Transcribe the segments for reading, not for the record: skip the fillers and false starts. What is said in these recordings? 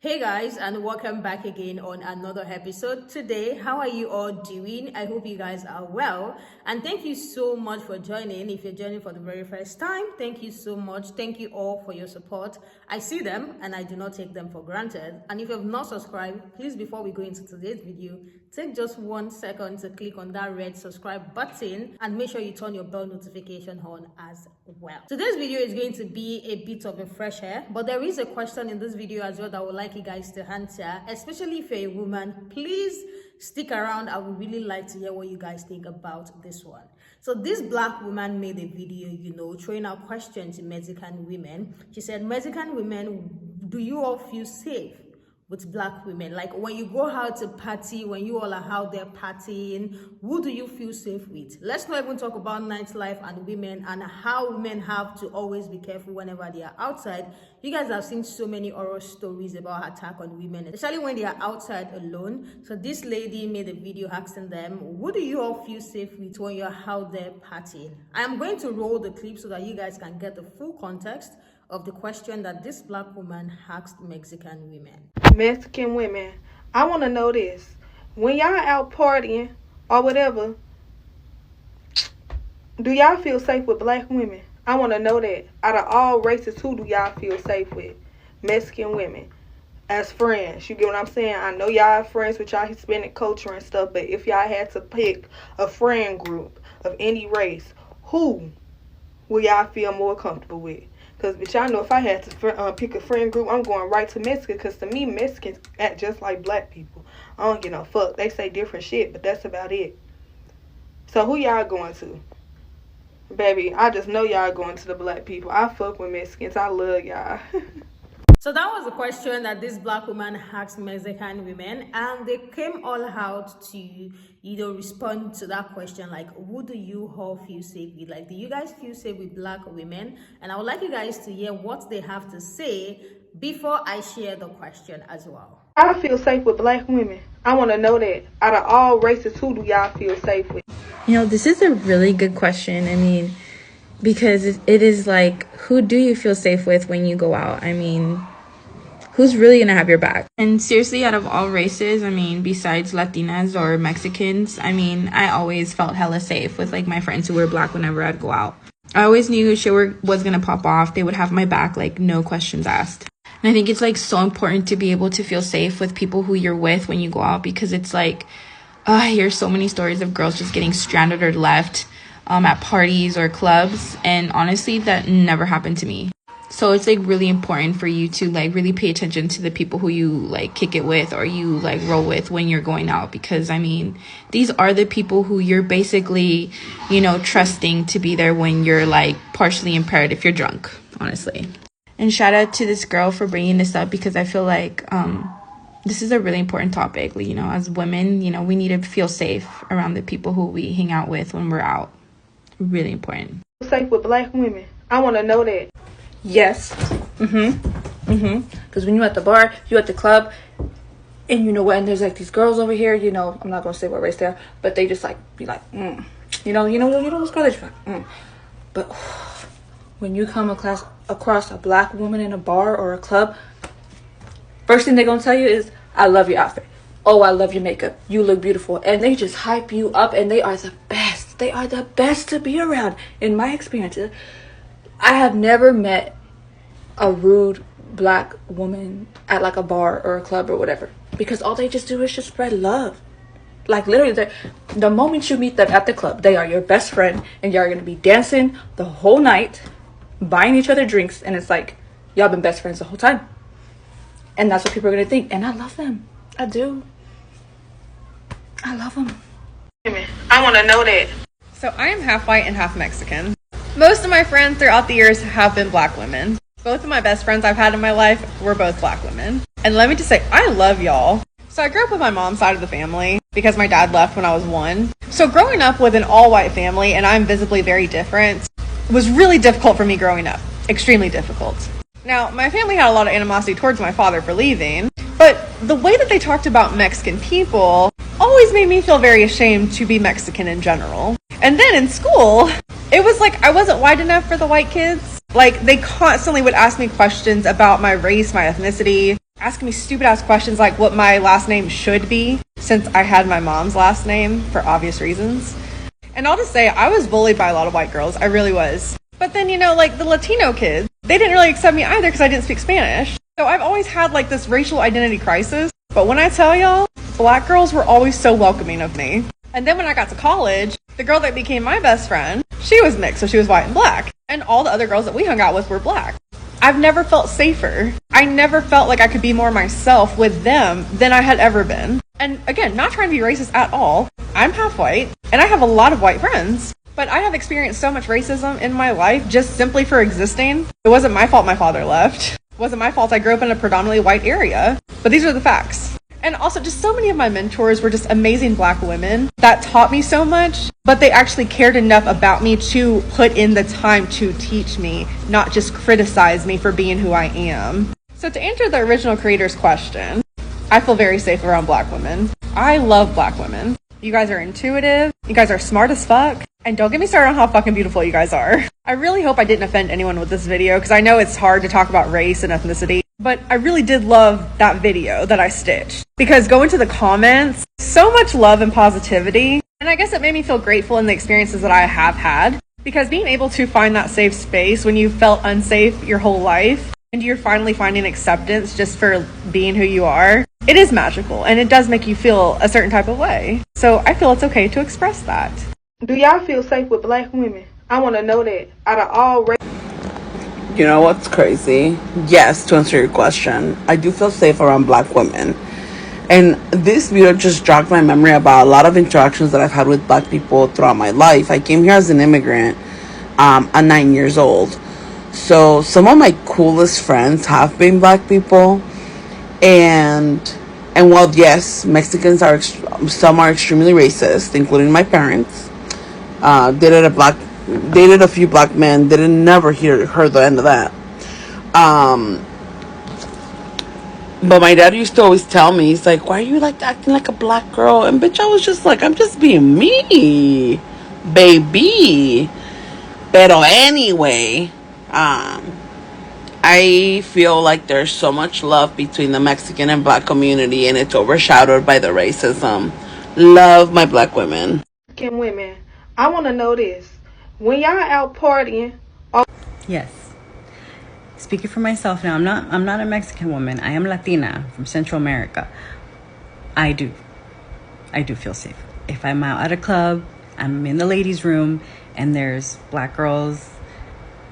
Hey guys, and welcome back again on another episode. Today, how are you all doing? I hope you guys are well, and thank you so much for joining. If you're joining for the very first time, thank you so much. Thank you all for your support. I see them and I do not take them for granted. And if you have not subscribed, please, before we go into today's video, take just 1 second to click on that red subscribe button and make sure you turn your bell notification on as well. Today's video is going to be a bit of a fresh air, but there is a question in this video as well that I would like you guys to answer, especially if you're a woman. Please stick around. I would really like to hear what you guys think about this one. So this black woman made a video, throwing out questions to Mexican women. She said, Mexican women, do you all feel safe with black women? Like when you go out to party, when you all are out there partying, who do you feel safe with? Let's not even talk about nightlife and women and how women have to always be careful whenever they are outside. You guys have seen so many horror stories about attack on women, especially when they are outside alone. So this lady made a video asking them, who do you all feel safe with when you're out there partying? I am going to roll the clip so that you guys can get the full context of the question that this black woman asked Mexican women. Mexican women, I want to know this. When y'all out partying or whatever, do y'all feel safe with black women? I want to know that. Out of all races, who do y'all feel safe with? Mexican women. As friends, you get what I'm saying? I know y'all are friends with y'all Hispanic culture and stuff, but if y'all had to pick a friend group of any race, who will y'all feel more comfortable with? Because, bitch, I know if I had to pick a friend group, I'm going right to Mexico. Because to me, Mexicans act just like black people. I don't give no fuck. They say different shit, but that's about it. So who y'all going to? Baby, I just know y'all going to the black people. I fuck with Mexicans. I love y'all. So that was the question that this black woman asked Mexican women, and they came all out to, respond to that question. Like, who do you all feel safe with? Like, do you guys feel safe with black women? And I would like you guys to hear what they have to say before I share the question as well. I feel safe with black women. I want to know that. Out of all races, who do y'all feel safe with? This is a really good question. I mean, because it is like, who do you feel safe with when you go out? I mean, who's really gonna have your back? And seriously, out of all races, I mean, besides Latinas or Mexicans, I mean, I always felt hella safe with like my friends who were black whenever I'd go out. I always knew shit was gonna pop off. They would have my back, like no questions asked. And I think it's like so important to be able to feel safe with people who you're with when you go out, because it's like, I hear so many stories of girls just getting stranded or left at parties or clubs, and honestly, that never happened to me. So it's like really important for you to like really pay attention to the people who you like kick it with or you like roll with when you're going out, because I mean, these are the people who you're basically, trusting to be there when you're like partially impaired if you're drunk, honestly. And shout out to this girl for bringing this up, because I feel like this is a really important topic. As women, we need to feel safe around the people who we hang out with when we're out. Really important. Safe with black women. I want to know that. Yes. Because when you're at the bar, you're at the club, and you know what, and there's like these girls over here, I'm not gonna say what race they are, but they just like be like, you know those girls that you're like, But when you come across a black woman in a bar or a club, first thing they're gonna tell you is, I love your outfit. Oh, I love your makeup. You look beautiful. And they just hype you up, and they are the best. They are the best to be around. In my experience, I have never met a rude black woman at like a bar or a club or whatever, because all they just do is just spread love. Like literally, the moment you meet them at the club, they are your best friend, and y'all are going to be dancing the whole night, buying each other drinks, and it's like y'all been best friends the whole time. And that's what people are going to think. And I love them. I do. I love them. I want to know that. So I am half white and half Mexican. Most of my friends throughout the years have been black women. Both of my best friends I've had in my life were both black women. And let me just say, I love y'all. So I grew up with my mom's side of the family because my dad left when I was 1. So growing up with an all-white family, and I'm visibly very different, was really difficult for me growing up. Extremely difficult. Now, my family had a lot of animosity towards my father for leaving, but the way that they talked about Mexican people always made me feel very ashamed to be Mexican in general. And then in school, it was like I wasn't white enough for the white kids. Like, they constantly would ask me questions about my race, my ethnicity. asking me stupid ass questions like what my last name should be, since I had my mom's last name for obvious reasons. And I'll just say, I was bullied by a lot of white girls. I really was. But then, like the Latino kids, they didn't really accept me either because I didn't speak Spanish. So I've always had like this racial identity crisis. But when I tell y'all, black girls were always so welcoming of me. And then when I got to college, the girl that became my best friend, she was mixed, so she was white and black. And all the other girls that we hung out with were black. I've never felt safer. I never felt like I could be more myself with them than I had ever been. And again, not trying to be racist at all. I'm half white, and I have a lot of white friends. But I have experienced so much racism in my life just simply for existing. It wasn't my fault my father left. It wasn't my fault I grew up in a predominantly white area. But these are the facts. And also, just so many of my mentors were just amazing black women that taught me so much, but they actually cared enough about me to put in the time to teach me, not just criticize me for being who I am. So to answer the original creator's question, I feel very safe around black women. I love black women. You guys are intuitive. You guys are smart as fuck. And don't get me started on how fucking beautiful you guys are. I really hope I didn't offend anyone with this video because I know it's hard to talk about race and ethnicity. But I really did love that video that I stitched because go into the comments, so much love and positivity. And I guess it made me feel grateful in the experiences that I have had because being able to find that safe space when you felt unsafe your whole life and you're finally finding acceptance just for being who you are, it is magical and it does make you feel a certain type of way. So I feel it's okay to express that. Do y'all feel safe with black women? I want to know that. Out of all races. You know what's crazy? Yes, to answer your question, I do feel safe around black women. And this video just jogged my memory about a lot of interactions that I've had with black people throughout my life. I came here as an immigrant at 9 years old. So some of my coolest friends have been black people. And while, yes, Mexicans are, some are extremely racist, including my parents. Dated a few black men. Didn't never heard the end of that. But my dad used to always tell me, he's like, why are you like acting like a black girl? And bitch, I was just like, I'm just being me, baby. Pero anyway, I feel like there's so much love between the Mexican and black community, and it's overshadowed by the racism. Love my black women. Mexican women. I want to know this. When y'all out partying, Yes. Speaking for myself now, I'm not a Mexican woman. I am Latina from Central America. I do feel safe. If I'm out at a club, I'm in the ladies' room and there's black girls,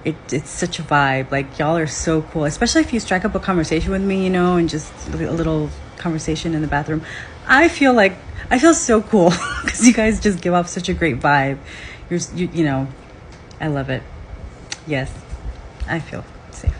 it's such a vibe. Like, y'all are so cool, especially if you strike up a conversation with me, and just a little conversation in the bathroom. I feel so cool because you guys just give off such a great vibe. I love it. Yes, I feel safe.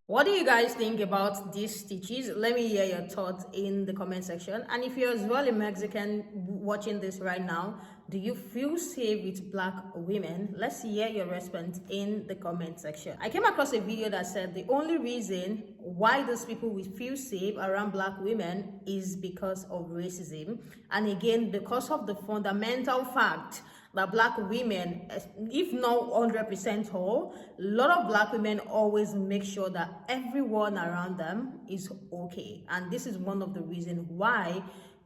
What do you guys think about these stitches? Let me hear your thoughts in the comment section. And if you're as well a Mexican watching this right now, do you feel safe with black women? Let's hear your response in the comment section. I came across a video that said the only reason why those people will feel safe around black women is because of racism. And again, because of the fundamental fact that black women, if not 100% whole, a lot of black women always make sure that everyone around them is okay. And this is one of the reasons why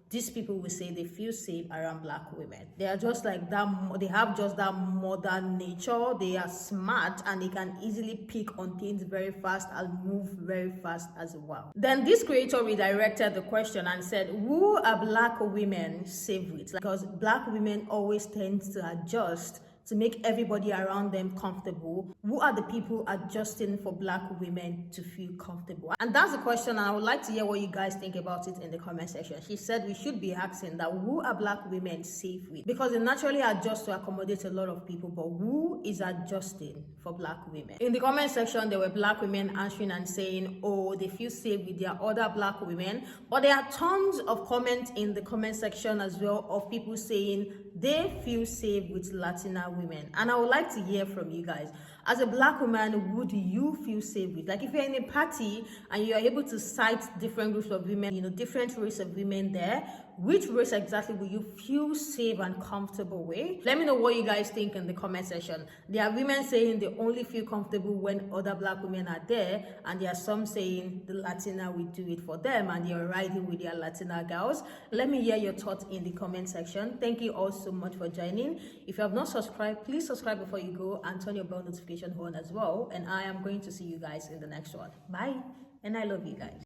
these people will say they feel safe around black women. They are just like that, they have just that modern nature. They are smart and they can easily pick on things very fast and move very fast as well. Then this creator redirected the question and said, who are black women safe with? Because black women always tend to adjust to make everybody around them comfortable. Who are the people adjusting for black women to feel comfortable? And that's the question, and I would like to hear what you guys think about it in the comment section. She said we should be asking that who are black women safe with? Because they naturally adjust to accommodate a lot of people, but who is adjusting for black women? In the comment section, there were black women answering and saying, oh, they feel safe with their other black women. But there are tons of comments in the comment section as well of people saying they feel safe with Latina women. And I would like to hear from you guys. As a black woman, who do you feel safe with? Like if you're in a party and you're able to cite different groups of women, different race of women there, which race exactly will you feel safe and comfortable with? Let me know what you guys think in the comment section. There are women saying they only feel comfortable when other black women are there, and there are some saying the Latina will do it for them and they're riding with their Latina girls. Let me hear your thoughts in the comment section. Thank you all so much for joining. If you have not subscribed, please subscribe before you go and turn your bell notification on as well. And I am going to see you guys in the next one. Bye, and I love you guys.